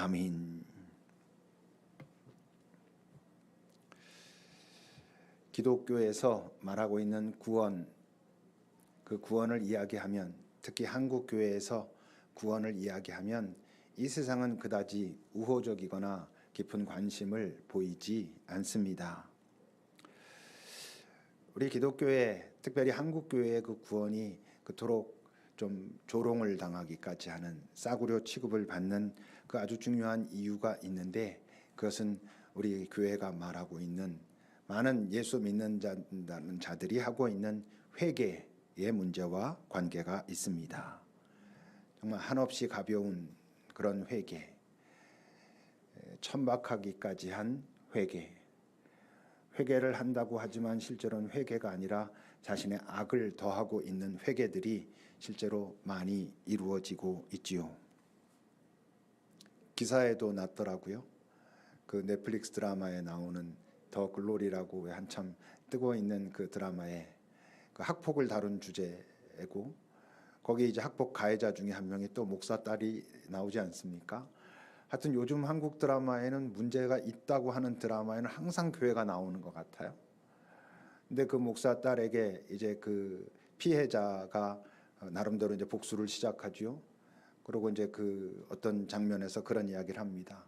아멘. 기독교에서 말하고 있는 구원, 그 구원을 이야기하면, 특히 한국 교회에서 구원을 이야기하면 이 세상은 그다지 우호적이거나 깊은 관심을 보이지 않습니다. 우리 기독교회, 특별히 한국 교회의 그 구원이 그토록 좀 조롱을 당하기까지 하는, 싸구려 취급을 받는 그 아주 중요한 이유가 있는데, 그것은 우리 교회가 말하고 있는 많은 예수 믿는 자들이 하고 있는 회개의 문제와 관계가 있습니다. 정말 한없이 가벼운 그런 회개, 천박하기까지 한 회개를 한다고 하지만 실제로는 회개가 아니라 자신의 악을 더하고 있는 회개들이 실제로 많이 이루어지고 있지요. 기사에도 났더라고요. 그 넷플릭스 드라마에 나오는 더 글로리라고 한참 뜨고 있는 그 드라마에 그 학폭을 다룬 주제고, 거기 이제 학폭 가해자 중에 한 명이 또 목사 딸이 나오지 않습니까? 하여튼 요즘 한국 드라마에는 문제가 있다고 하는 드라마에는 항상 교회가 나오는 것 같아요. 근데 그 목사 딸에게 이제 그 피해자가 나름대로 이제 복수를 시작하지요. 그리고 이제 그 어떤 장면에서 그런 이야기를 합니다.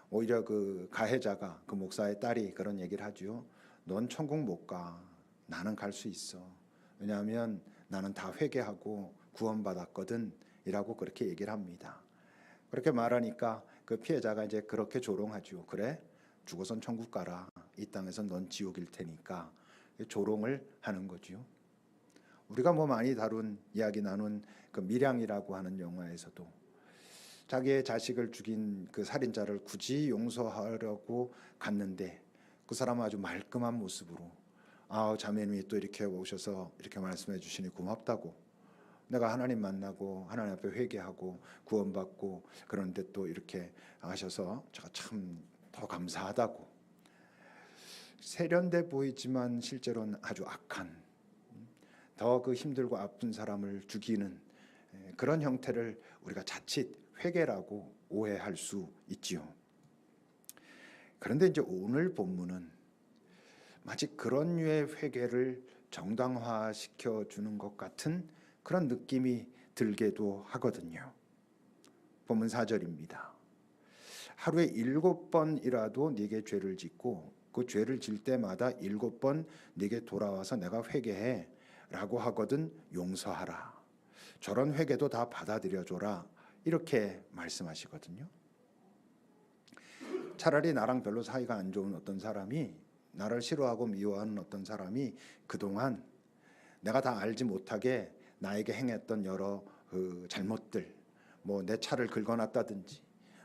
오히려 그 가해자가, 그 목사의 딸이 그런 얘기를 하지요. 넌 천국 못 가. 나는 갈 수 있어. 왜냐하면 나는 다 회개하고 구원받았거든. 이라고 그렇게 얘기를 합니다. 그렇게 말하니까 그 피해자가 이제 그렇게 조롱하죠. 그래? 죽어선 천국 가라. 이 땅에선 넌 지옥일 테니까. 조롱을 하는 거죠. 우리가 뭐 많이 다룬, 이야기 나눈 그 밀양이라고 하는 영화에서도 자기의 자식을 죽인 그 살인자를 굳이 용서하려고 갔는데 그 사람은 아주 말끔한 모습으로, 자매님이 또 이렇게 오셔서 이렇게 말씀해 주시니 고맙다고, 내가 하나님 만나고 하나님 앞에 회개하고 구원받고 그런데 또 이렇게 하셔서 제가 참 더 감사하다고. 세련돼 보이지만 실제로는 아주 악한, 더 그 힘들고 아픈 사람을 죽이는 그런 형태를 우리가 자칫 회개라고 오해할 수 있지요. 그런데 이제 오늘 본문은 마치 그런 류의 회개를 정당화시켜 주는 것 같은 그런 느낌이 들게도 하거든요. 본문 4절입니다. 하루에 7번이라도 네게 죄를 짓고 그 죄를 질 때마다 7번 네게 돌아와서 내가 회개해 라고 하거든 용서하라. 저런 회개도 다 받아들여줘라. 이렇게 말씀하시거든요. 차라리 나랑 별로 사이가 안 좋은 어떤 사람이, 나를 싫어하고 미워하는 어떤 사람이 그동안 내가 다 알지 못하게 나에게 행했던 여러 그 잘못들, 뭐 내 차를 긁어놨다든지,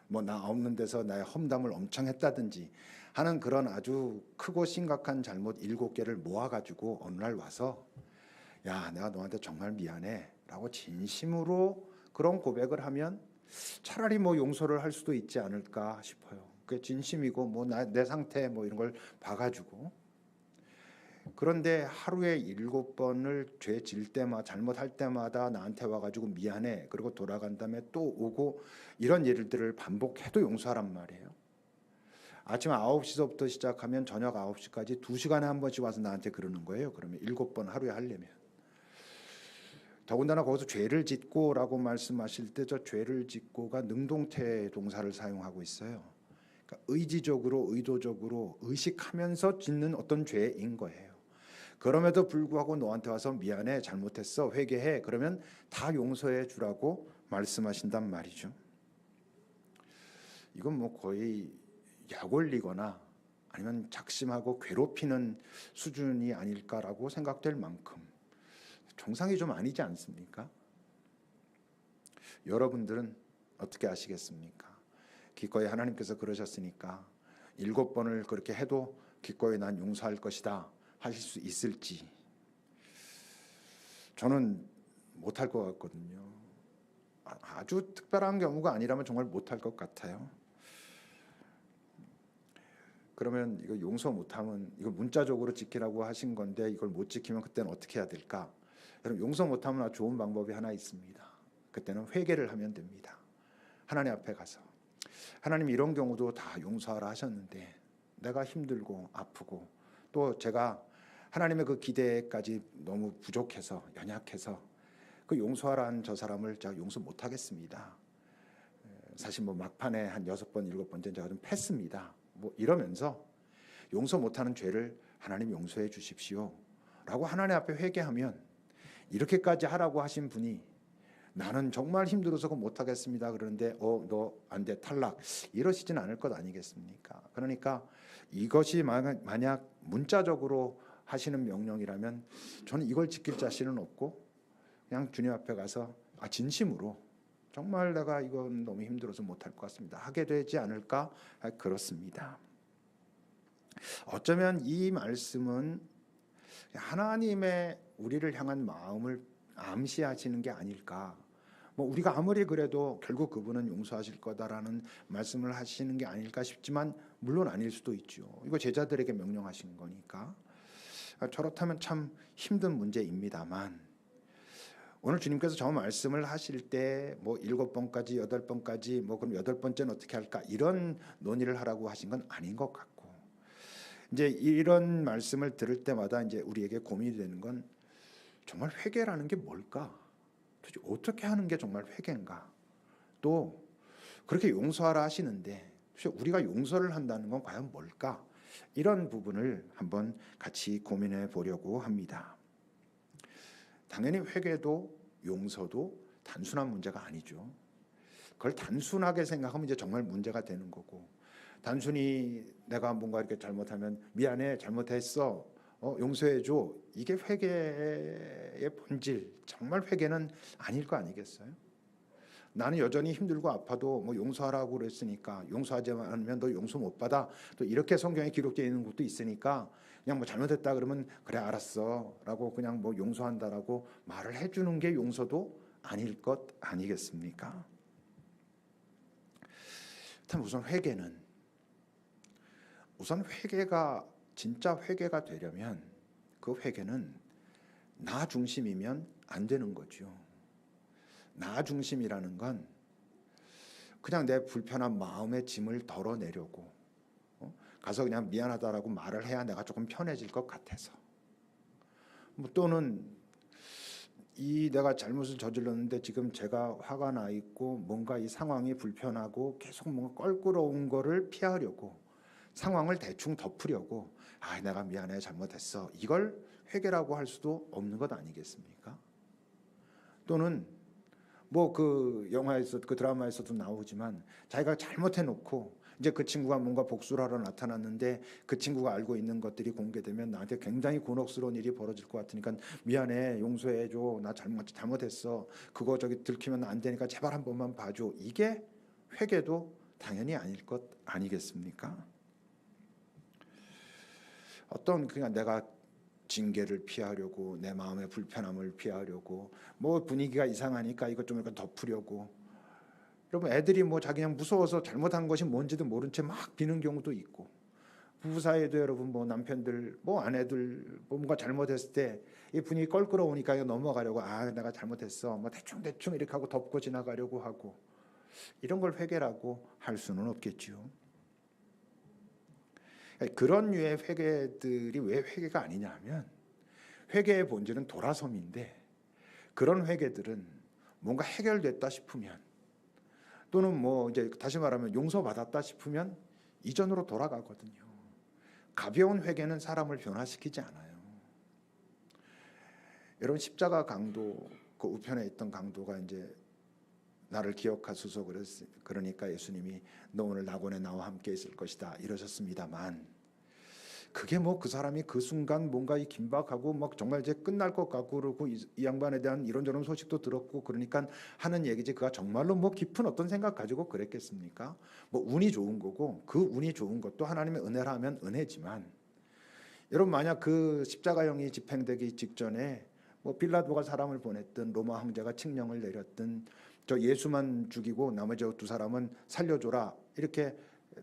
뭐 나 없는 데서 나의 험담을 엄청 했다든지 하는 그런 아주 크고 심각한 잘못 7개를 모아가지고 어느 날 와서 야, 내가 너한테 정말 미안해 라고 진심으로 그런 고백을 하면 차라리 뭐 용서를 할 수도 있지 않을까 싶어요. 그게 진심이고 뭐 내 상태 뭐 이런 걸 봐가지고. 그런데 하루에 7번을 죄 질 때마다, 잘못할 때마다 나한테 와가지고 미안해, 그리고 돌아간 다음에 또 오고, 이런 일들을 반복해도 용서하란 말이에요. 아침 9시서부터 시작하면 저녁 9시까지 2시간에 한 번씩 와서 나한테 그러는 거예요. 그러면 7번 하루에 하려면. 더군다나 거기서 죄를 짓고라고 말씀하실 때 저 죄를 짓고가 능동태 동사를 사용하고 있어요. 그러니까 의지적으로, 의도적으로 의식하면서 짓는 어떤 죄인 거예요. 그럼에도 불구하고 너한테 와서 미안해, 잘못했어, 회개해, 그러면 다 용서해 주라고 말씀하신단 말이죠. 이건 뭐 거의 약 올리거나 아니면 작심하고 괴롭히는 수준이 아닐까라고 생각될 만큼 정상이 좀 아니지 않습니까? 여러분들은 어떻게 아시겠습니까? 기꺼이 하나님께서 그러셨으니까 7번을 그렇게 해도 기꺼이 난 용서할 것이다 하실 수 있을지. 저는 못할 것 같거든요. 아주 특별한 경우가 아니라면 정말 못할 것 같아요. 그러면 이거 용서 못하면, 이거 문자적으로 지키라고 하신 건데 이걸 못 지키면 그때는 어떻게 해야 될까? 여러분, 용서 못하면 아주 좋은 방법이 하나 있습니다. 그때는 회개를 하면 됩니다. 하나님 앞에 가서 하나님 이런 경우도 다 용서하라 하셨는데 내가 힘들고 아프고 또 제가 하나님의 그 기대까지 너무 부족해서 연약해서 그 용서하라는 저 사람을 제가 용서 못하겠습니다. 사실 뭐 막판에 한 6번 7번째 제가 좀 패습니다. 뭐 이러면서 용서 못하는 죄를 하나님 용서해 주십시오 라고 하나님 앞에 회개하면 이렇게까지 하라고 하신 분이 나는 정말 힘들어서 그거 못하겠습니다 그러는데 너 안 돼 탈락 이러시진 않을 것 아니겠습니까? 그러니까 이것이 만약 문자적으로 하시는 명령이라면 저는 이걸 지킬 자신은 없고 그냥 주님 앞에 가서 진심으로 정말 내가 이건 너무 힘들어서 못할 것 같습니다 하게 되지 않을까 그렇습니다. 어쩌면 이 말씀은 하나님의 우리를 향한 마음을 암시하시는 게 아닐까. 뭐 우리가 아무리 그래도 결국 그분은 용서하실 거다라는 말씀을 하시는 게 아닐까 싶지만 물론 아닐 수도 있죠. 이거 제자들에게 명령하신 거니까. 저렇다면 참 힘든 문제입니다만 오늘 주님께서 저 말씀을 하실 때 뭐 7번까지 8번까지 뭐 그럼 8번째는 어떻게 할까 이런 논의를 하라고 하신 건 아닌 것 같고 이제 이런 말씀을 들을 때마다 이제 우리에게 고민이 되는 건 정말 회개라는 게 뭘까? 도대체 어떻게 하는 게 정말 회개인가? 또 그렇게 용서하라 하시는데 우리가 용서를 한다는 건 과연 뭘까? 이런 부분을 한번 같이 고민해 보려고 합니다. 당연히 회개도 용서도 단순한 문제가 아니죠. 그걸 단순하게 생각하면 이제 정말 문제가 되는 거고 단순히 내가 뭔가 이렇게 잘못하면 미안해 잘못했어 용서해줘 이게 회개의 본질 정말 회개는 아닐 거 아니겠어요? 나는 여전히 힘들고 아파도 뭐 용서하라고 그랬으니까 용서하지 않으면 너 용서 못 받아 또 이렇게 성경에 기록되어 있는 것도 있으니까 그냥 뭐 잘못했다 그러면 그래 알았어 라고 그냥 뭐 용서한다라고 말을 해주는 게 용서도 아닐 것 아니겠습니까? 참 우선 회개가 진짜 회개가 되려면 그 회개는 나 중심이면 안 되는 거죠. 나 중심이라는 건 그냥 내 불편한 마음의 짐을 덜어내려고 가서 그냥 미안하다라고 말을 해야 내가 조금 편해질 것 같아서 뭐 또는 이 내가 잘못을 저질렀는데 지금 제가 화가 나 있고 뭔가 이 상황이 불편하고 계속 뭔가 껄끄러운 거를 피하려고 상황을 대충 덮으려고 내가 미안해 잘못했어 이걸 회개라고 할 수도 없는 것 아니겠습니까? 또는 뭐 그 영화에서 그 드라마에서도 나오지만 자기가 잘못해놓고 이제 그 친구가 뭔가 복수를 하러 나타났는데 그 친구가 알고 있는 것들이 공개되면 나한테 굉장히 곤혹스러운 일이 벌어질 것 같으니까 미안해 용서해줘 나 잘못했어 그거 저기 들키면 안 되니까 제발 한 번만 봐줘 이게 회개도 당연히 아닐 것 아니겠습니까? 어떤 그냥 내가 징계를 피하려고 내 마음의 불편함을 피하려고 뭐 분위기가 이상하니까 이것 좀 약간 덮으려고 여러분 애들이 뭐 자기 그냥 무서워서 잘못한 것이 뭔지도 모른 채 막 비는 경우도 있고 부부 사이에도 여러분 뭐 남편들 뭐 아내들 뭔가 잘못했을 때 이 분위기 껄끄러우니까 이거 넘어가려고 내가 잘못했어 뭐 대충 이렇게 하고 덮고 지나가려고 하고 이런 걸 회개라고 할 수는 없겠죠. 그런 류의 회개들이 왜 회개가 아니냐 하면 회개의 본질은 돌아섬인데 그런 회개들은 뭔가 해결됐다 싶으면 또는 뭐 이제 다시 말하면 용서받았다 싶으면 이전으로 돌아가거든요. 가벼운 회개는 사람을 변화시키지 않아요. 여러분 십자가 강도 그 우편에 있던 강도가 이제 나를 기억하소서 그러니까 예수님이 너 오늘 낙원에 나와 함께 있을 것이다 이러셨습니다만 그게 뭐 그 사람이 그 순간 뭔가 이 긴박하고 막 정말 이제 끝날 것 같고 그러고 이 양반에 대한 이런저런 소식도 들었고 그러니까 하는 얘기지 그가 정말로 뭐 깊은 어떤 생각 가지고 그랬겠습니까? 뭐 운이 좋은 거고 그 운이 좋은 것도 하나님의 은혜라 하면 은혜지만 여러분 만약 그 십자가형이 집행되기 직전에 뭐 빌라도가 사람을 보냈든 로마 황제가 칙령을 내렸든 저 예수만 죽이고 나머지 두 사람은 살려줘라 이렇게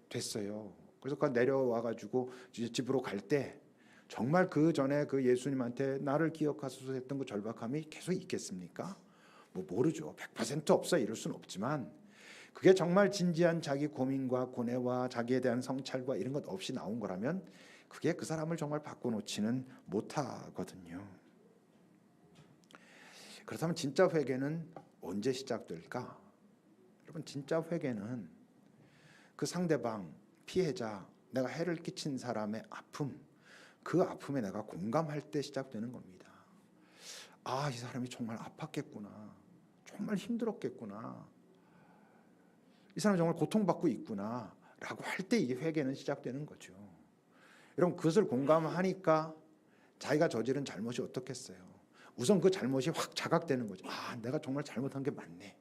됐어요. 그래서 그 내려와 가지고 집으로 갈 때 정말 그 전에 그 예수님한테 나를 기억하소서 했던 그 절박함이 계속 있겠습니까? 뭐 모르죠. 100% 없어 이럴 수는 없지만 그게 정말 진지한 자기 고민과 고뇌와 자기에 대한 성찰과 이런 것 없이 나온 거라면 그게 그 사람을 정말 바꿔놓지는 못하거든요. 그렇다면 진짜 회개는 언제 시작될까? 여러분, 진짜 회개는 그 상대방, 피해자, 내가 해를 끼친 사람의 아픔, 그 아픔에 내가 공감할 때 시작되는 겁니다. 아, 이 사람이 정말 아팠겠구나. 정말 힘들었겠구나. 이 사람이 정말 고통받고 있구나 라고 할 때 이 회개는 시작되는 거죠. 여러분, 그것을 공감하니까 자기가 저지른 잘못이 어떻겠어요? 우선 그 잘못이 확 자각되는 거죠. 아, 내가 정말 잘못한 게 맞네.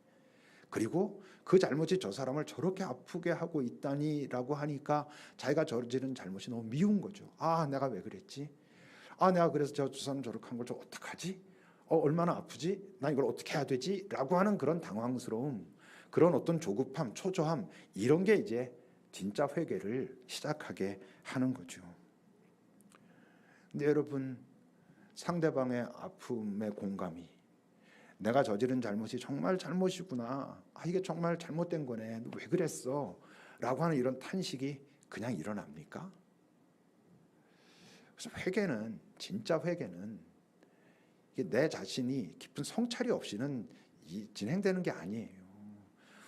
그리고 그 잘못이 저 사람을 저렇게 아프게 하고 있다니라고 하니까 자기가 저지른 잘못이 너무 미운 거죠. 아, 내가 왜 그랬지? 아, 내가 그래서 저 사람 저렇게 한 걸 저 어떡하지? 얼마나 아프지? 나 이걸 어떻게 해야 되지? 라고 하는 그런 당황스러움, 그런 어떤 조급함, 초조함, 이런 게 이제 진짜 회개를 시작하게 하는 거죠. 근데 여러분, 상대방의 아픔의 공감이, 내가 저지른 잘못이 정말 잘못이구나, 아, 이게 정말 잘못된 거네, 너 왜 그랬어? 라고 하는 이런 탄식이 그냥 일어납니까? 그래서 회개는, 진짜 회개는 이게 내 자신이 깊은 성찰이 없이는 진행되는 게 아니에요.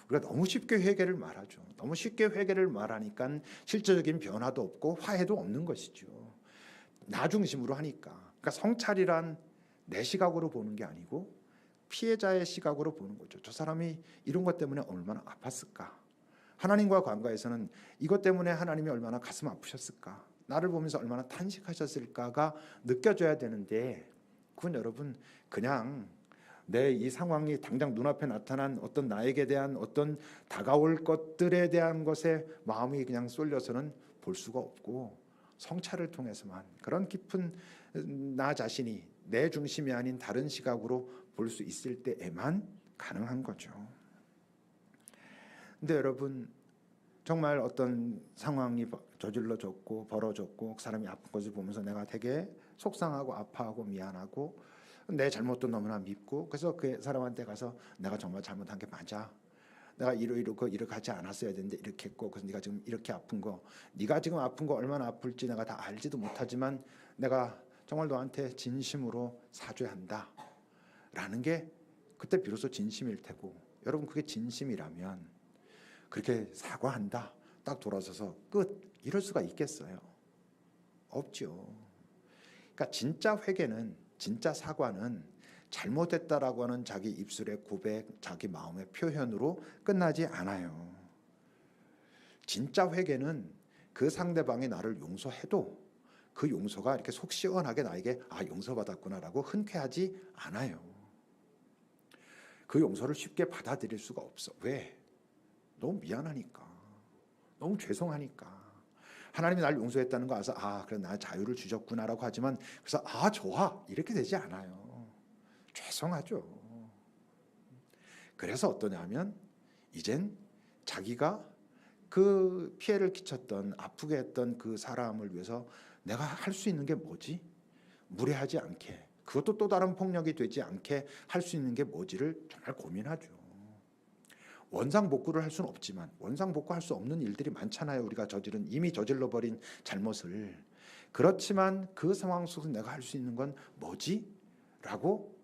우리가 너무 쉽게 회개를 말하죠. 너무 쉽게 회개를 말하니까 실제적인 변화도 없고 화해도 없는 것이죠. 나 중심으로 하니까. 그러니까 성찰이란 내 시각으로 보는 게 아니고 피해자의 시각으로 보는 거죠. 저 사람이 이런 것 때문에 얼마나 아팠을까? 하나님과 관계에서는 이것 때문에 하나님이 얼마나 가슴 아프셨을까? 나를 보면서 얼마나 탄식하셨을까가 느껴져야 되는데, 그건 여러분 그냥 내 이 상황이 당장 눈앞에 나타난 어떤 나에게 대한 어떤 다가올 것들에 대한 것에 마음이 그냥 쏠려서는 볼 수가 없고, 성찰을 통해서만 그런 깊은 나 자신이 내 중심이 아닌 다른 시각으로 볼 수 있을 때에만 가능한 거죠. 근데 여러분, 정말 어떤 상황이 저질러졌고 벌어졌고 그 사람이 아픈 것을 보면서 내가 되게 속상하고 아파하고 미안하고 내 잘못도 너무나 밉고, 그래서 그 사람한테 가서 내가 정말 잘못한 게 맞아, 내가 이러고 이렇게 하지 않았어야 되는데 이렇게 했고, 그래서 네가 지금 이렇게 아픈 거, 네가 지금 아픈 거 얼마나 아플지 내가 다 알지도 못하지만 내가 정말 너한테 진심으로 사죄한다 라는 게 그때 비로소 진심일 테고, 여러분 그게 진심이라면 그렇게 사과한다, 딱 돌아서서 끝, 이럴 수가 있겠어요? 없죠. 그러니까 진짜 회개는, 진짜 사과는 잘못했다라고 하는 자기 입술의 고백, 자기 마음의 표현으로 끝나지 않아요. 진짜 회개는 그 상대방이 나를 용서해도 그 용서가 이렇게 속 시원하게 나에게 아, 용서받았구나라고 흔쾌하지 않아요. 그 용서를 쉽게 받아들일 수가 없어. 왜? 너무 미안하니까, 너무 죄송하니까. 하나님이 날 용서했다는 거 알아서 아, 그래, 나 자유를 주셨구나라고 하지만, 그래서 아, 좋아, 이렇게 되지 않아요. 죄송하죠. 그래서 어떠냐면 이젠 자기가 그 피해를 끼쳤던, 아프게 했던 그 사람을 위해서 내가 할 수 있는 게 뭐지? 무례하지 않게, 그것도 또 다른 폭력이 되지 않게 할 수 있는 게 뭐지를 정말 고민하죠. 원상복구를 할 수는 없지만, 원상복구할 수 없는 일들이 많잖아요. 우리가 이미 저질러버린 잘못을. 그렇지만 그 상황 속에서 내가 할 수 있는 건 뭐지? 라고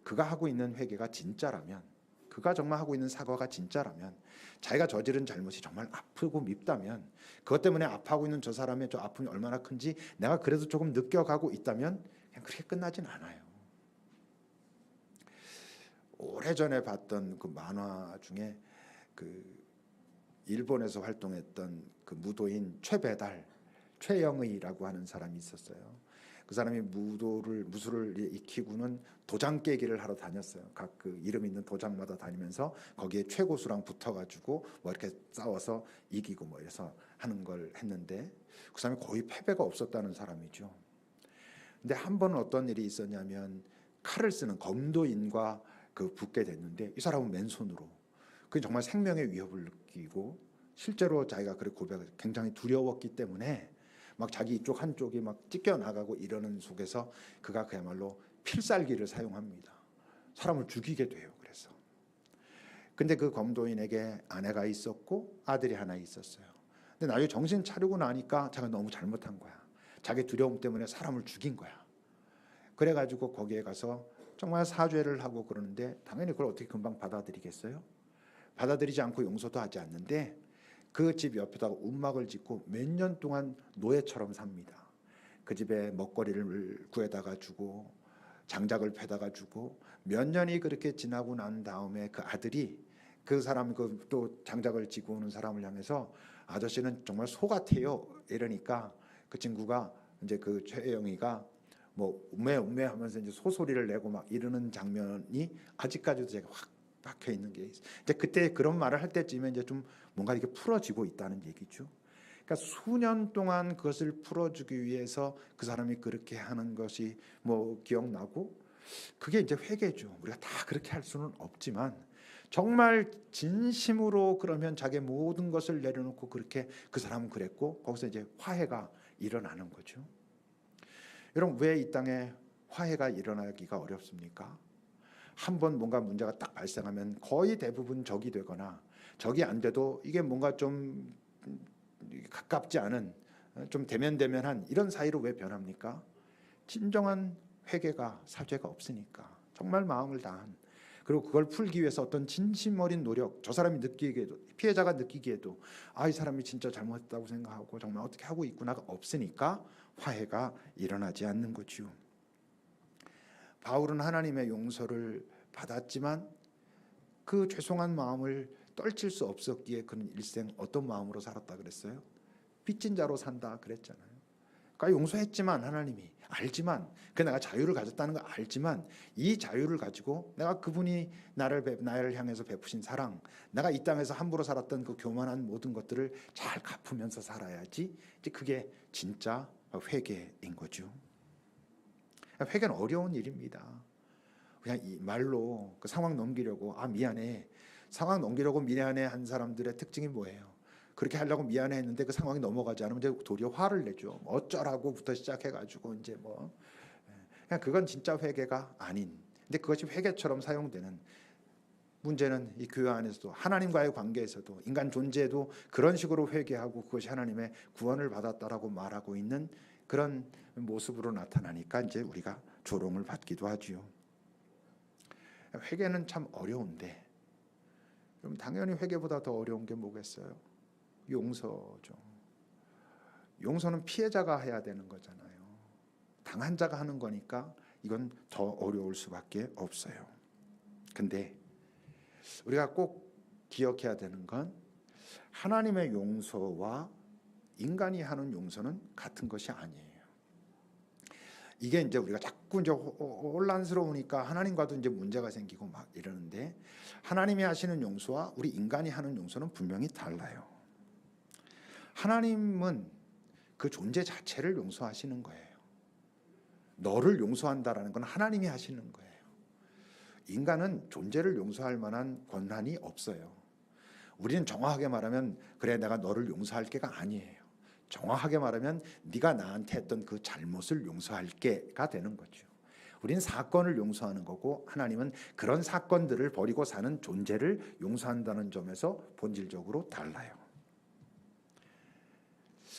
그가 하고 있는 회개가 진짜라면, 그가 정말 하고 있는 사과가 진짜라면, 자기가 저지른 잘못이 정말 아프고 밉다면, 그것 때문에 아파하고 있는 저 사람의 저 아픔이 얼마나 큰지 내가 그래도 조금 느껴가고 있다면 그냥 그렇게 끝나진 않아요. 오래전에 봤던 그 만화 중에 그 일본에서 활동했던 그 무도인 최영의라고 하는 사람이 있었어요. 그 사람이 무술을 익히고는 도장 깨기를 하러 다녔어요. 각 그 이름 있는 도장마다 다니면서 거기에 최고수랑 붙어가지고 뭐 이렇게 싸워서 이기고 뭐 이래서 하는 걸 했는데, 그 사람이 거의 패배가 없었다는 사람이죠. 근데 한 번은 어떤 일이 있었냐면, 칼을 쓰는 검도인과 그 붙게 됐는데, 이 사람은 맨손으로, 그 정말 생명의 위협을 느끼고, 실제로 자기가 그렇게 고백을 굉장히 두려웠기 때문에 막 자기 이쪽 한쪽이 막 찢겨 나가고 이러는 속에서 그가 그야말로 필살기를 사용합니다. 사람을 죽이게 돼요. 근데 그 검도인에게 아내가 있었고 아들이 하나 있었어요. 근데 나중에 정신 차리고 나니까 자기가 너무 잘못한 거야. 자기 두려움 때문에 사람을 죽인 거야. 그래가지고 거기에 가서 정말 사죄를 하고 그러는데 당연히 그걸 어떻게 금방 받아들이겠어요? 받아들이지 않고 용서도 하지 않는데 그 집 옆에다가 움막을 짓고 몇 년 동안 노예처럼 삽니다. 그 집에 먹거리를 구해다가 주고 장작을 패다가 주고 몇 년이 그렇게 지나고 난 다음에 그 아들이 그 사람 그 또 장작을 지고 오는 사람을 향해서 아저씨는 정말 소 같아요 이러니까 그 친구가 이제 그 최영희가 뭐 우매 하면서 이제 소소리를 내고 막 이러는 장면이 아직까지도 제가 확 박혀 있는 게 있어요. 이제 그때 그런 말을 할 때쯤에 이제 좀 뭔가 이렇게 풀어지고 있다는 얘기죠. 그러니까 수년 동안 그것을 풀어주기 위해서 그 사람이 그렇게 하는 것이 뭐 기억나고 그게 이제 회개죠. 우리가 다 그렇게 할 수는 없지만 정말 진심으로 그러면 자기의 모든 것을 내려놓고 그렇게 그 사람은 그랬고 거기서 이제 화해가 일어나는 거죠. 여러분 왜 이 땅에 화해가 일어나기가 어렵습니까? 한번 뭔가 문제가 딱 발생하면 거의 대부분 적이 되거나 적이 안 돼도 이게 뭔가 좀 가깝지 않은 좀 대면대면한 이런 사이로 왜 변합니까? 진정한 회개가 사죄가 없으니까 정말 마음을 다한 그리고 그걸 풀기 위해서 어떤 진심 어린 노력 저 사람이 느끼기에도 피해자가 느끼기에도 아, 이 사람이 진짜 잘못했다고 생각하고 정말 어떻게 하고 있구나가 없으니까 화해가 일어나지 않는 거죠. 바울은 하나님의 용서를 받았지만 그 죄송한 마음을 떨칠 수 없었기에 그는 일생 어떤 마음으로 살았다 그랬어요? 빚진 자로 산다 그랬잖아요. 그러니까 용서했지만 하나님이 알지만 그 내가 자유를 가졌다는 걸 알지만 이 자유를 가지고 내가 그분이 나를 향해서 베푸신 사랑 내가 이 땅에서 함부로 살았던 그 교만한 모든 것들을 잘 갚으면서 살아야지 이제 그게 진짜 회개인 거죠. 회개는 어려운 일입니다. 그냥 이 말로 그 상황 넘기려고 아 미안해 상황 넘기려고 미안해 한 사람들의 특징이 뭐예요? 그렇게 하려고 미안해 했는데 그 상황이 넘어가지 않으면 이제 도리어 화를 내죠. 어쩌라고부터 시작해가지고 이제 뭐 그냥 그건 진짜 회개가 아닌. 근데 그것이 회개처럼 사용되는 문제는 이 교회 안에서도 하나님과의 관계에서도 인간 존재도 그런 식으로 회개하고 그것이 하나님의 구원을 받았다라고 말하고 있는 그런 모습으로 나타나니까 이제 우리가 조롱을 받기도 하지요. 회개는 참 어려운데 그럼 당연히 회개보다 더 어려운 게 뭐겠어요? 용서죠. 용서는 피해자가 해야 되는 거잖아요. 당한 자가 하는 거니까 이건 더 어려울 수밖에 없어요. 근데 우리가 꼭 기억해야 되는 건 하나님의 용서와 인간이 하는 용서는 같은 것이 아니에요. 이게 이제 우리가 자꾸 이제 혼란스러우니까 하나님과도 이제 문제가 생기고 막 이러는데 하나님이 하시는 용서와 우리 인간이 하는 용서는 분명히 달라요. 하나님은 그 존재 자체를 용서하시는 거예요. 너를 용서한다라는 건 하나님이 하시는 거예요. 인간은 존재를 용서할 만한 권한이 없어요. 우리는 정확하게 말하면 그래 내가 너를 용서할게가 아니에요. 정확하게 말하면 네가 나한테 했던 그 잘못을 용서할게가 되는 거죠. 우리는 사건을 용서하는 거고 하나님은 그런 사건들을 버리고 사는 존재를 용서한다는 점에서 본질적으로 달라요.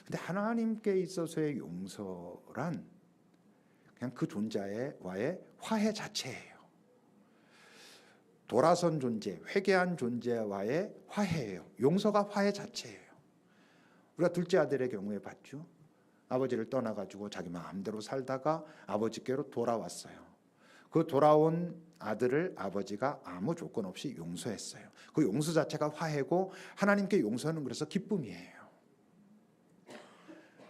근데 하나님께 있어서의 용서란 그냥 그 존재와의 화해 자체예요. 돌아선 존재, 회개한 존재와의 화해예요. 용서가 화해 자체예요. 우리가 둘째 아들의 경우에 봤죠. 아버지를 떠나가지고 자기 마음대로 살다가 아버지께로 돌아왔어요. 그 돌아온 아들을 아버지가 아무 조건 없이 용서했어요. 그 용서 자체가 화해고 하나님께 용서는 그래서 기쁨이에요.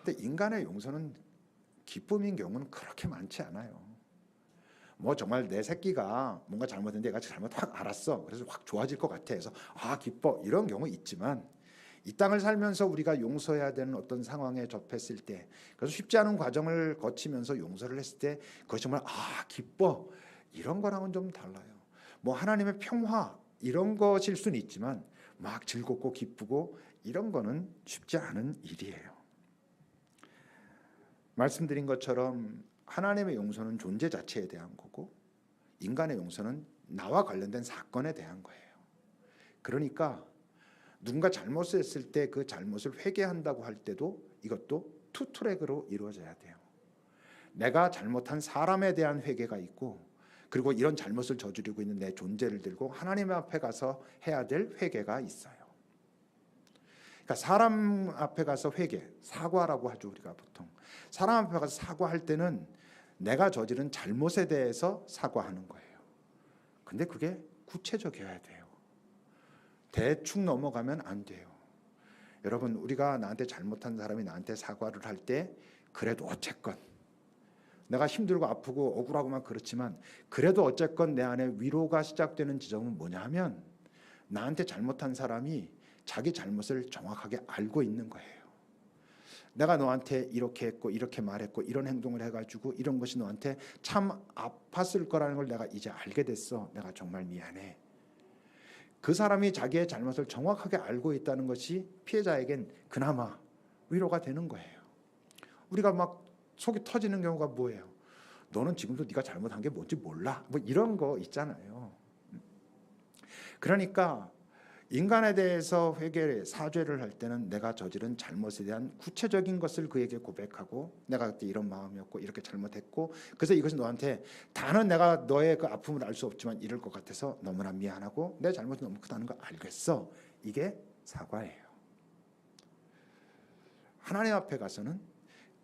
근데 인간의 용서는 기쁨인 경우는 그렇게 많지 않아요. 뭐 정말 내 새끼가 뭔가 잘못했는데 내가 잘못 확 알았어. 그래서 확 좋아질 것 같아 해서 아 기뻐 이런 경우 있지만 이 땅을 살면서 우리가 용서해야 되는 어떤 상황에 접했을 때 그래서 쉽지 않은 과정을 거치면서 용서를 했을 때 그것이 정말 아 기뻐 이런 거랑은 좀 달라요. 뭐 하나님의 평화 이런 것일 수는 있지만 막 즐겁고 기쁘고 이런 거는 쉽지 않은 일이에요. 말씀드린 것처럼 하나님의 용서는 존재 자체에 대한 거고 인간의 용서는 나와 관련된 사건에 대한 거예요. 그러니까 누군가 잘못을 했을 때 그 잘못을 회개한다고 할 때도 이것도 투 트랙으로 이루어져야 돼요. 내가 잘못한 사람에 대한 회개가 있고, 그리고 이런 잘못을 저지르고 있는 내 존재를 들고 하나님 앞에 가서 해야 될 회개가 있어요. 그러니까 사람 앞에 가서 회개, 사과라고 하죠. 우리가 보통 사람 앞에 가서 사과할 때는 내가 저지른 잘못에 대해서 사과하는 거예요. 근데 그게 구체적이어야 돼요. 대충 넘어가면 안 돼요. 여러분, 우리가 나한테 잘못한 사람이 나한테 사과를 할 때 그래도 어쨌건 내가 힘들고 아프고 억울하고만 그렇지만 그래도 어쨌건 내 안에 위로가 시작되는 지점은 뭐냐 하면, 나한테 잘못한 사람이 자기 잘못을 정확하게 알고 있는 거예요. 내가 너한테 이렇게 했고 이렇게 말했고 이런 행동을 해가지고 이런 것이 너한테 참 아팠을 거라는 걸 내가 이제 알게 됐어. 내가 정말 미안해. 그 사람이 자기의 잘못을 정확하게 알고 있다는 것이 피해자에겐 그나마 위로가 되는 거예요. 우리가 막 속이 터지는 경우가 뭐예요? 너는 지금도 네가 잘못한 게 뭔지 몰라. 뭐 이런 거 있잖아요. 그러니까 인간에 대해서 회개, 사죄를 할 때는 내가 저지른 잘못에 대한 구체적인 것을 그에게 고백하고, 내가 그때 이런 마음이었고 이렇게 잘못했고, 그래서 이것이 너한테 다는 내가 너의 그 아픔을 알 수 없지만 이럴 것 같아서 너무나 미안하고 내 잘못이 너무 크다는 거 알겠어. 이게 사과예요. 하나님 앞에 가서는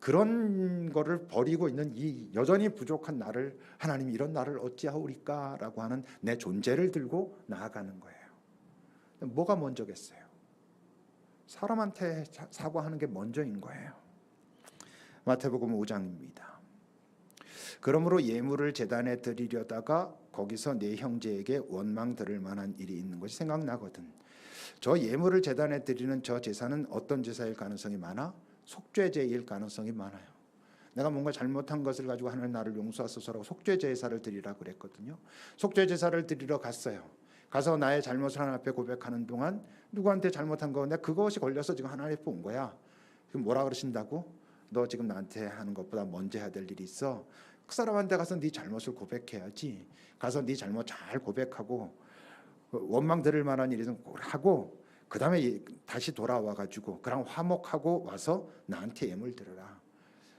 그런 거를 버리고 있는 이 여전히 부족한 나를, 하나님이 이런 나를 어찌하오리까라고 하는 내 존재를 들고 나아가는 거예요. 뭐가 먼저겠어요? 사람한테 사과하는 게 먼저인 거예요. 마태복음 5장입니다. 그러므로 예물을 제단에 드리려다가 거기서 내 형제에게 원망 들을 만한 일이 있는 것이 생각나거든. 저 예물을 제단에 드리는 저 제사는 어떤 제사일 가능성이 많아? 속죄제일 가능성이 많아요. 내가 뭔가 잘못한 것을 가지고 하나님 나를 용서하소서라고 속죄제사를 드리라 그랬거든요. 속죄제사를 드리러 갔어요. 가서 나의 잘못을 하나님 앞에 고백하는 동안 누구한테 잘못한 거, 내가 그것이 걸려서 지금 하나님 앞에 온 거야. 지금 뭐라 그러신다고? 너 지금 나한테 하는 것보다 먼저 해야 될 일이 있어. 그 사람한테 가서 네 잘못을 고백해야지. 가서 네 잘못 잘 고백하고 원망 들을 만한 일이 좀 하고, 그 다음에 다시 돌아와가지고 그랑 화목하고 와서 나한테 예물 드려라.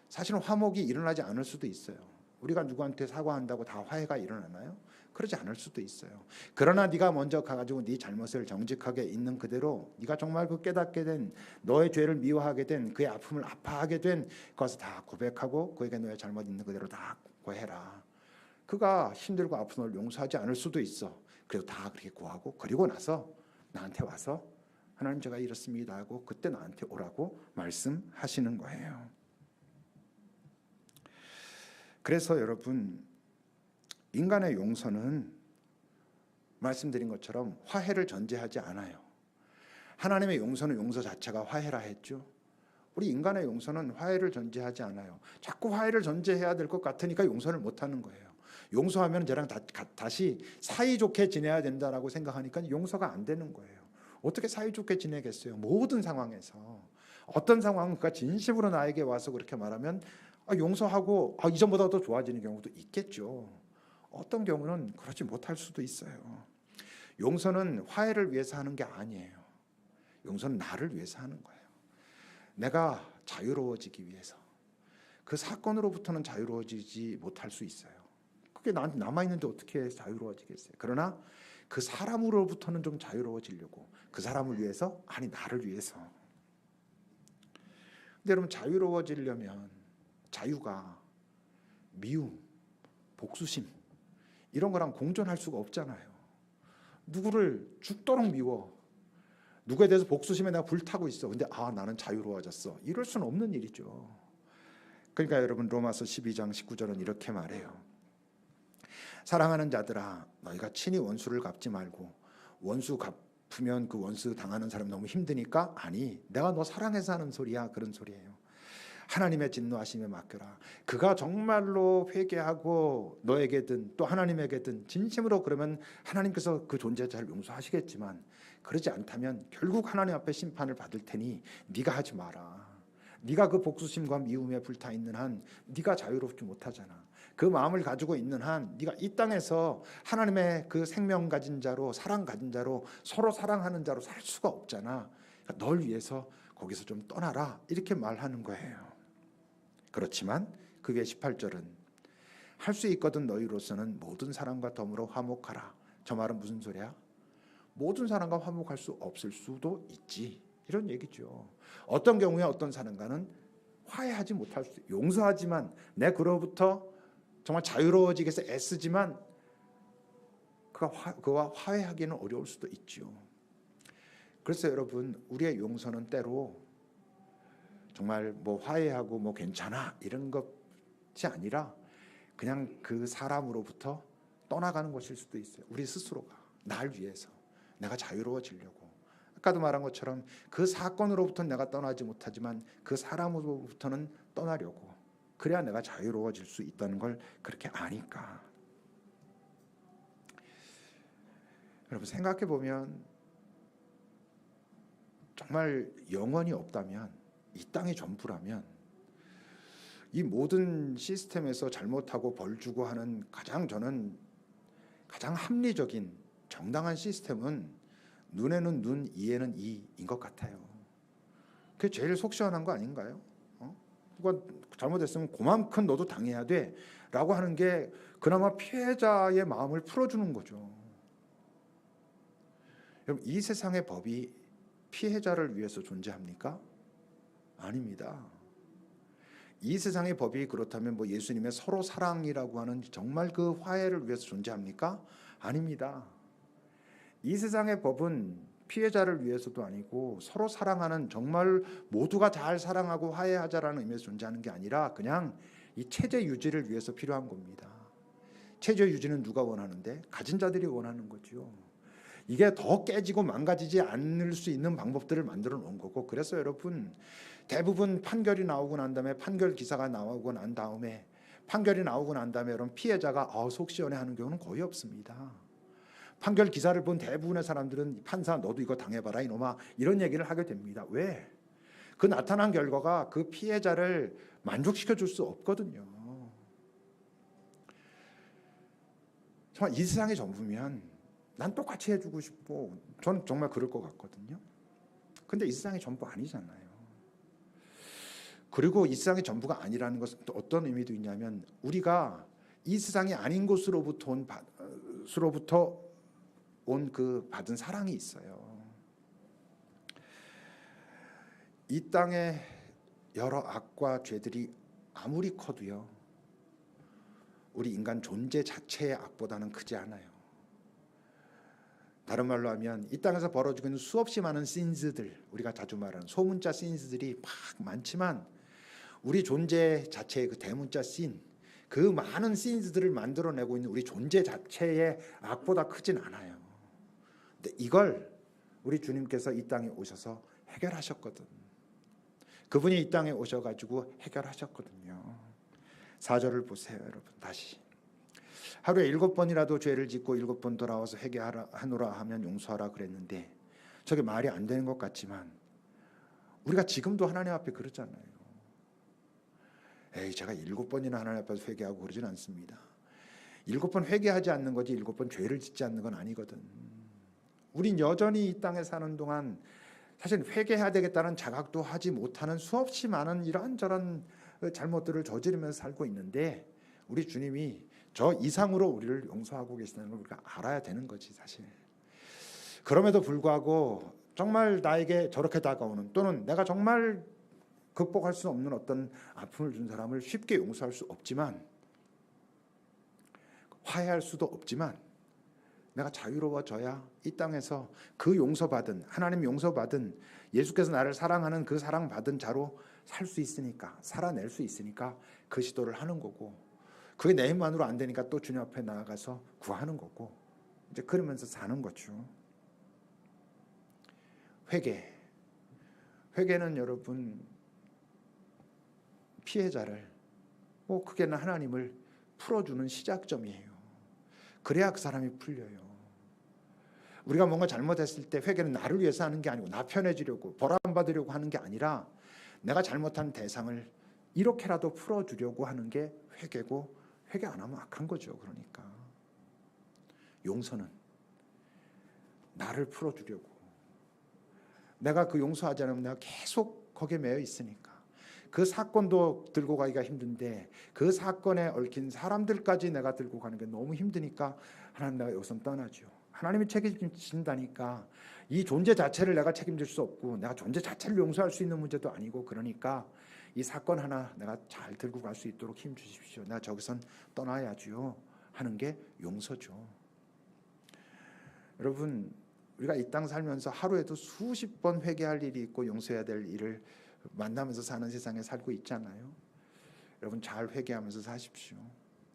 사실은 화목이 일어나지 않을 수도 있어요. 우리가 누구한테 사과한다고 다 화해가 일어나나요? 그러지 않을 수도 있어요. 그러나 네가 먼저 가가지고 네 잘못을 정직하게 있는 그대로, 네가 정말 그 깨닫게 된, 너의 죄를 미워하게 된, 그의 아픔을 아파하게 된 그것을 다 고백하고 그에게 너의 잘못 있는 그대로 다 고해라. 그가 힘들고 아픈 걸 용서하지 않을 수도 있어. 그래도 다 그렇게 고하고, 그리고 나서 나한테 와서 하나님 제가 이렇습니다 하고 그때 나한테 오라고 말씀하시는 거예요. 그래서 여러분, 인간의 용서는 말씀드린 것처럼 화해를 전제하지 않아요. 하나님의 용서는 용서 자체가 화해라 했죠. 우리 인간의 용서는 화해를 전제하지 않아요. 자꾸 화해를 전제해야 될 것 같으니까 용서를 못하는 거예요. 용서하면 저랑 다시 사이좋게 지내야 된다라고 생각하니까 용서가 안 되는 거예요. 어떻게 사이좋게 지내겠어요? 모든 상황에서. 어떤 상황은 그가 진심으로 나에게 와서 그렇게 말하면 용서하고 이전보다 더 좋아지는 경우도 있겠죠. 어떤 경우는 그렇지 못할 수도 있어요. 용서는 화해를 위해서 하는 게 아니에요. 용서는 나를 위해서 하는 거예요. 내가 자유로워지기 위해서. 그 사건으로부터는 자유로워지지 못할 수 있어요. 그게 나한테 남아있는데 어떻게 자유로워지겠어요? 그러나 그 사람으로부터는 좀 자유로워지려고, 그 사람을 위해서, 아니 나를 위해서. 근데 여러분, 자유로워지려면 자유가 미움, 복수심 이런 거랑 공존할 수가 없잖아요. 누구를 죽도록 미워, 누구에 대해서 복수심에 내가 불타고 있어. 근데 나는 자유로워졌어. 이럴 수는 없는 일이죠. 그러니까 여러분, 로마서 12장 19절은 이렇게 말해요. 사랑하는 자들아, 너희가 친히 원수를 갚지 말고, 원수 갚으면 그 원수 당하는 사람이 너무 힘드니까, 아니 내가 너 사랑해서 하는 소리야. 그런 소리예요. 하나님의 진노하심에 맡겨라. 그가 정말로 회개하고 너에게든 또 하나님에게든 진심으로 그러면 하나님께서 그 존재자를 용서하시겠지만, 그러지 않다면 결국 하나님 앞에 심판을 받을 테니 네가 하지 마라. 네가 그 복수심과 미움에 불타 있는 한 네가 자유롭지 못하잖아. 그 마음을 가지고 있는 한 네가 이 땅에서 하나님의 그 생명 가진 자로, 사랑 가진 자로, 서로 사랑하는 자로 살 수가 없잖아. 그러니까 널 위해서 거기서 좀 떠나라, 이렇게 말하는 거예요. 그렇지만 그게 18절은 할 수 있거든 너희로서는 모든 사람과 더불어 화목하라. 저 말은 무슨 소리야? 모든 사람과 화목할 수 없을 수도 있지, 이런 얘기죠. 어떤 경우에 어떤 사람과는 화해하지 못할 수, 용서하지만 내 그로부터 정말 자유로워지기 위해서 애쓰지만 그와 화해하기는 어려울 수도 있죠. 그래서 여러분, 우리의 용서는 때로 정말 뭐 화해하고 뭐 괜찮아 이런 것이 아니라 그냥 그 사람으로부터 떠나가는 것일 수도 있어요. 우리 스스로가 날 위해서 내가 자유로워지려고. 아까도 말한 것처럼 그 사건으로부터는 내가 떠나지 못하지만 그 사람으로부터는 떠나려고. 그래야 내가 자유로워질 수 있다는 걸 그렇게 아니까. 여러분, 생각해 보면 정말 영원이 없다면, 이 땅이 전부라면, 이 모든 시스템에서 잘못하고 벌 주고 하는 저는 가장 합리적인 정당한 시스템은 눈에는 눈, 이에는 이인 것 같아요. 그게 제일 속 시원한 거 아닌가요? 누가 잘못했으면 그만큼 너도 당해야 돼 라고 하는 게 그나마 피해자의 마음을 풀어주는 거죠. 여러분, 이 세상의 법이 피해자를 위해서 존재합니까? 아닙니다. 이 세상의 법이 그렇다면 뭐 예수님의 서로 사랑이라고 하는 정말 그 화해를 위해서 존재합니까? 아닙니다. 이 세상의 법은 피해자를 위해서도 아니고 서로 사랑하는, 정말 모두가 잘 사랑하고 화해하자라는 의미에서 존재하는 게 아니라 그냥 이 체제 유지를 위해서 필요한 겁니다. 체제 유지는 누가 원하는데? 가진 자들이 원하는 거죠. 이게 더 깨지고 망가지지 않을 수 있는 방법들을 만들어 놓은 거고, 그래서 여러분, 대부분 판결이 나오고 난 다음에, 판결 기사가 나오고 난 다음에, 판결이 나오고 난 다음에 여러분 피해자가 속 시원해 하는 경우는 거의 없습니다. 판결 기사를 본 대부분의 사람들은 판사 너도 이거 당해봐라 이놈아, 이런 얘기를 하게 됩니다. 왜? 그 나타난 결과가 그 피해자를 만족시켜 줄 수 없거든요. 정말 이 세상의 전부면 난 똑같이 해주고 싶고, 저는 정말 그럴 것 같거든요. 근데 이 세상의 전부 아니잖아요. 그리고 이 세상의 전부가 아니라는 것은 또 어떤 의미도 있냐면, 우리가 이 세상이 아닌 곳으로부터 온 그 받은 사랑이 있어요. 이 땅의 여러 악과 죄들이 아무리 커도요, 우리 인간 존재 자체의 악보다는 크지 않아요. 다른 말로 하면 이 땅에서 벌어지고 있는 수없이 많은 신즈들, 우리가 자주 말하는 소문자 신즈들이 막 많지만 우리 존재 자체의 그 대문자 신, 그 많은 신즈들을 만들어내고 있는 우리 존재 자체의 악보다 크진 않아요. 근데 이걸 우리 주님께서 이 땅에 오셔서 해결하셨거든. 그분이 이 땅에 오셔가지고 해결하셨거든요. 4절을 보세요, 여러분. 다시. 하루에 7번이라도 죄를 짓고 7번 돌아와서 회개하노라 하면 용서하라 그랬는데, 저게 말이 안 되는 것 같지만 우리가 지금도 하나님 앞에 그러잖아요. 제가 7번이나 하나님 앞에서 회개하고 그러진 않습니다. 7번 회개하지 않는 거지 7번 죄를 짓지 않는 건 아니거든. 우린 여전히 이 땅에 사는 동안 사실 회개해야 되겠다는 자각도 하지 못하는 수없이 많은 이런저런 잘못들을 저지르면서 살고 있는데, 우리 주님이 저 이상으로 우리를 용서하고 계시다는 걸 우리가 알아야 되는 거지 사실. 그럼에도 불구하고 정말 나에게 저렇게 다가오는, 또는 내가 정말 극복할 수 없는 어떤 아픔을 준 사람을 쉽게 용서할 수 없지만, 화해할 수도 없지만, 내가 자유로워져야 이 땅에서 그 용서받은, 하나님 용서받은, 예수께서 나를 사랑하는 그 사랑받은 자로 살 수 있으니까, 살아낼 수 있으니까 그 시도를 하는 거고, 그게 내 힘만으로 안 되니까 또 주님 앞에 나아가서 구하는 거고, 이제 그러면서 사는 거죠. 회개는 여러분 피해자를, 크게는 하나님을 풀어주는 시작점이에요. 그래야 그 사람이 풀려요. 우리가 뭔가 잘못했을 때 회개는 나를 위해서 하는 게 아니고 나 편해지려고, 보람받으려고 하는 게 아니라 내가 잘못한 대상을 이렇게라도 풀어주려고 하는 게 회개고, 회개 안 하면 악한 거죠. 그러니까 용서는 나를 풀어주려고. 내가 그 용서하지 않으면 내가 계속 거기에 매여 있으니까 그 사건도 들고 가기가 힘든데 그 사건에 얽힌 사람들까지 내가 들고 가는 게 너무 힘드니까 하나님, 내가 여기선 떠나죠. 하나님이 책임진다니까 이 존재 자체를 내가 책임질 수 없고 내가 존재 자체를 용서할 수 있는 문제도 아니고, 그러니까 이 사건 하나 내가 잘 들고 갈 수 있도록 힘 주십시오. 내가 저기선 떠나야지요 하는 게 용서죠. 여러분, 우리가 이 땅 살면서 하루에도 수십 번 회개할 일이 있고 용서해야 될 일을 만나면서 사는 세상에 살고 있잖아요. 여러분, 잘 회개하면서 사십시오.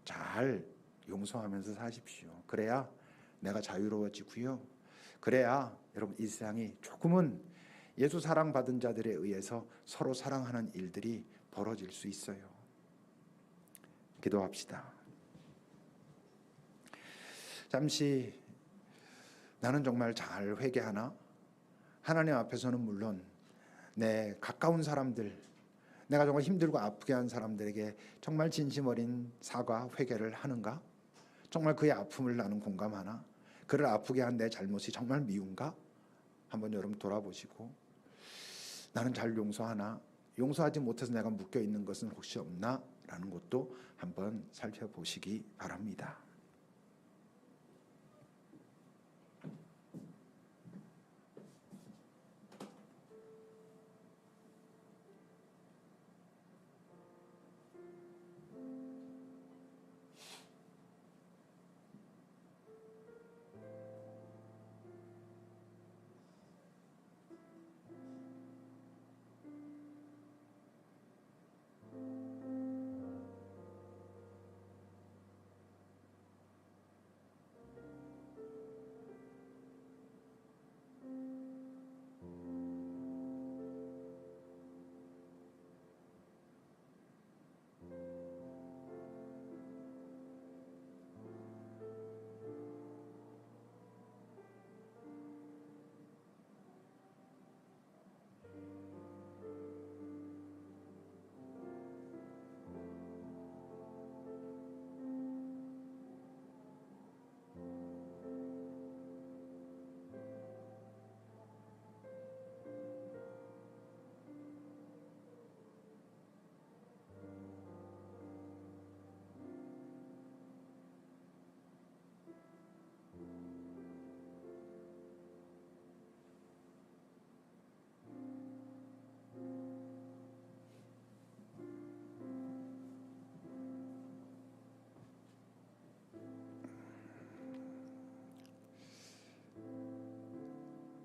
잘 용서하면서 사십시오. 그래야 내가 자유로워지고요. 그래야 여러분, 이 세상이 조금은 예수 사랑받은 자들에 의해서 서로 사랑하는 일들이 벌어질 수 있어요. 기도합시다. 잠시 나는 정말 잘 회개하나? 하나님 앞에서는 물론 내 가까운 사람들, 내가 정말 힘들고 아프게 한 사람들에게 정말 진심 어린 사과, 회개를 하는가? 정말 그의 아픔을 나는 공감하나? 그를 아프게 한 내 잘못이 정말 미운가? 한번 여러분 돌아보시고, 나는 잘 용서하나? 용서하지 못해서 내가 묶여 있는 것은 혹시 없나? 라는 것도 한번 살펴보시기 바랍니다.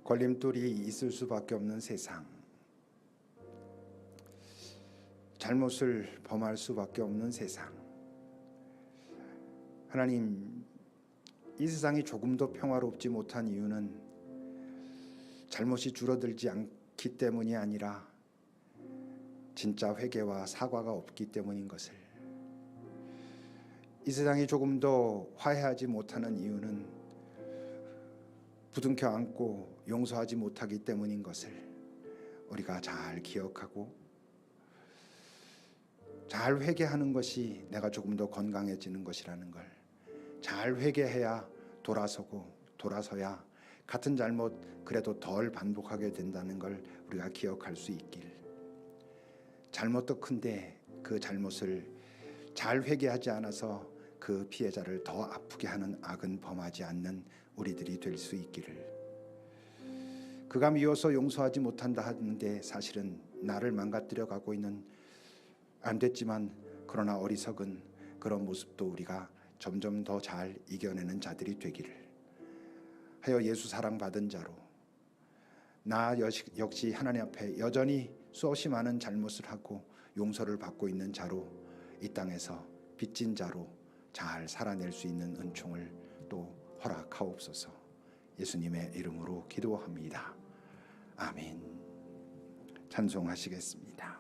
걸림돌이 있을 수밖에 없는 세상, 잘못을 범할 수밖에 없는 세상. 하나님, 이 세상이 조금 더 평화롭지 못한 이유는 잘못이 줄어들지 않기 때문이 아니라 진짜 회개와 사과가 없기 때문인 것을, 이 세상이 조금 더 화해하지 못하는 이유는 부둥켜 안고 용서하지 못하기 때문인 것을 우리가 잘 기억하고, 잘 회개하는 것이 내가 조금 더 건강해지는 것이라는 걸, 잘 회개해야 돌아서야 같은 잘못 그래도 덜 반복하게 된다는 걸 우리가 기억할 수 있길. 잘못도 큰데 그 잘못을 잘 회개하지 않아서 그 피해자를 더 아프게 하는 악은 범하지 않는 우리들이 될 수 있기를. 그가 미워서 용서하지 못한다 하는데 사실은 나를 망가뜨려 가고 있는, 안 됐지만 그러나 어리석은 그런 모습도 우리가 점점 더 잘 이겨내는 자들이 되기를 하여 예수 사랑받은 자로, 나 역시 하나님 앞에 여전히 수없이 많은 잘못을 하고 용서를 받고 있는 자로, 이 땅에서 빚진 자로 잘 살아낼 수 있는 은총을 또 허락하옵소서. 예수님의 이름으로 기도합니다. 아멘. 찬송하시겠습니다.